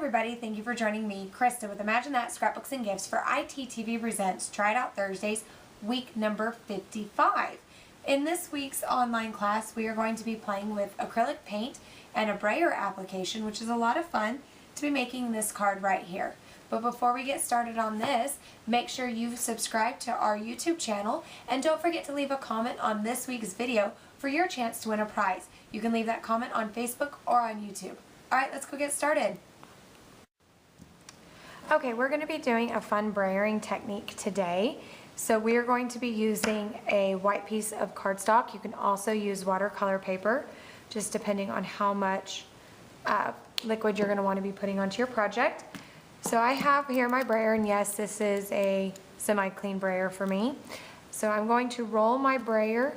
everybody, thank you for joining me, Krista, with Imagine That Scrapbooks and Gifts for ITTV Presents Try It Out Thursdays, week number 55. In this week's online class, we are going to be playing with acrylic paint and a Brayer application, which is a lot of fun to be making this card right here. But before we get started on this, make sure you subscribe to our YouTube channel and don't forget to leave a comment on this week's video for your chance to win a prize. You can leave that comment on Facebook or on YouTube. Alright, let's go get started. Okay, we're going to be doing a fun brayering technique today. So we are going to be using a white piece of cardstock. You can also use watercolor paper, just depending on how much liquid you're going to want to be putting onto your project. So I have here my brayer, and yes, this is a semi-clean brayer for me. So I'm going to roll my brayer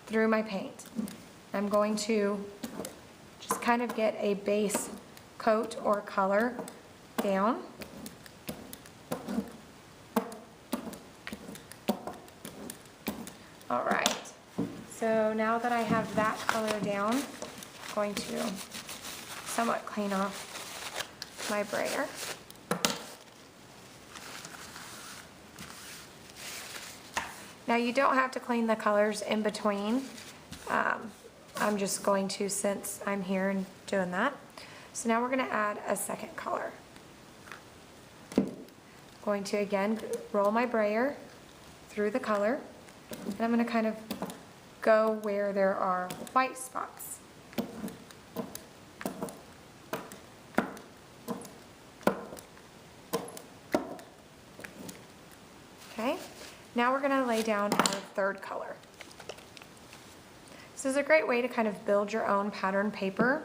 through my paint. I'm going to just kind of get a base coat or color down. All right, so now that I have that color down, I'm going to somewhat clean off my brayer. Now you don't have to clean the colors in between. I'm just going to, since I'm here and doing that. So now we're going to add a second color. Going to again roll my brayer through the color, and I'm going to kind of go where there are white spots. Okay, now we're going to lay down our third color. This is a great way to kind of build your own pattern paper,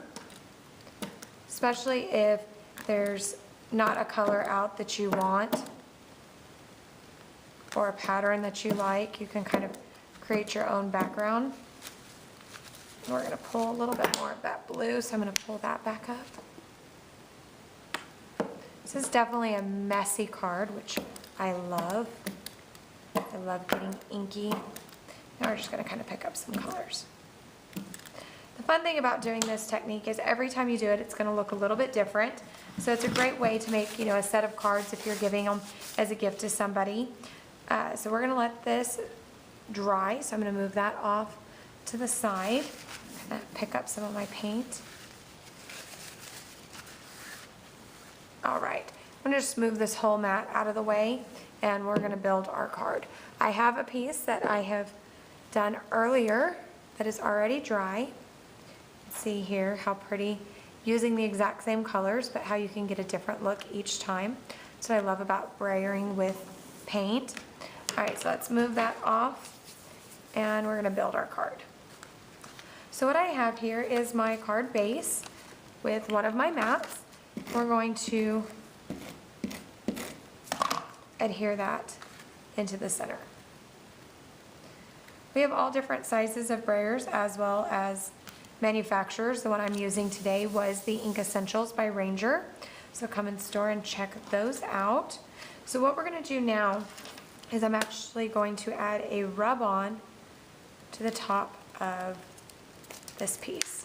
especially if there's not a color out that you want or a pattern that you like. You can kind of create your own background. And we're going to pull a little bit more of that blue, so I'm going to pull that back up. This is definitely a messy card, which I love. I love getting inky. Now we're just going to kind of pick up some colors. The fun thing about doing this technique is every time you do it, it's going to look a little bit different. So it's a great way to make, a set of cards if you're giving them as a gift to somebody. So we're going to let this dry. So I'm going to move that off to the side and pick up some of my paint. All right, I'm going to just move this whole mat out of the way, and we're going to build our card. I have a piece that I have done earlier that is already dry. See here how pretty, using the exact same colors, but how you can get a different look each time. That's what I love about brayering with paint. All right, so let's move that off, and we're going to build our card. So what I have here is my card base with one of my mats. We're going to adhere that into the center. We have all different sizes of brayers as well as manufacturers. The one I'm using today was the Ink Essentials by Ranger. So come in store and check those out. So what we're going to do now is I'm actually going to add a rub-on to the top of this piece.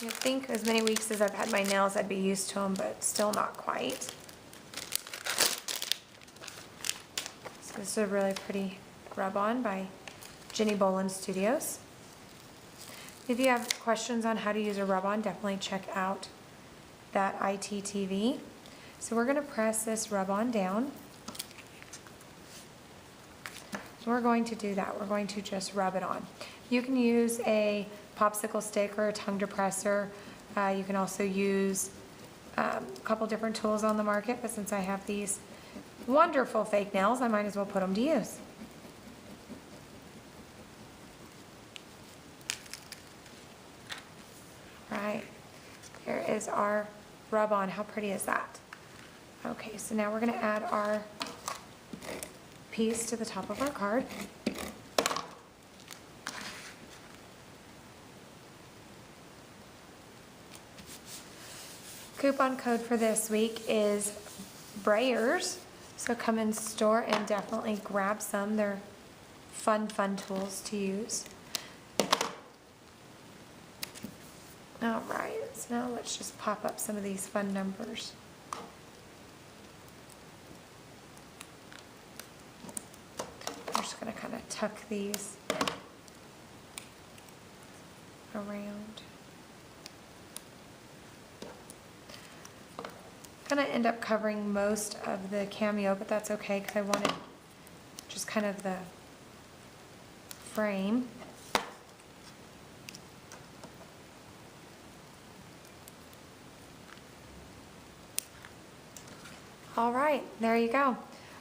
I think as many weeks as I've had my nails, I'd be used to them, but still not quite. So this is a really pretty rub-on by Jenny Boland Studios. If you have questions on how to use a rub-on, definitely check out that ITTV. So we're going to press this rub-on down. So we're going to do that. We're going to just rub it on. You can use a popsicle stick or a tongue depressor. You can also use a couple different tools on the market, but since I have these wonderful fake nails, I might as well put them to use. Right, there is our rub-on. How pretty is that? Okay, so now we're going to add our piece to the top of our card. Coupon code for this week is Brayers, so come in store and definitely grab some. They're fun tools to use. All right, so now let's just pop up some of these fun numbers. I'm just gonna kind of tuck these around. Gonna end up covering most of the cameo, but that's okay because I wanted just kind of the frame. All right, there you go.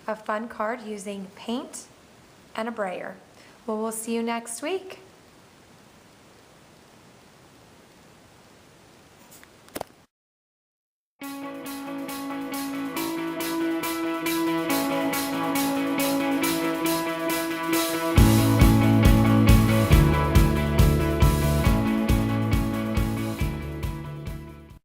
A fun card using paint and a brayer. Well, we'll see you next week.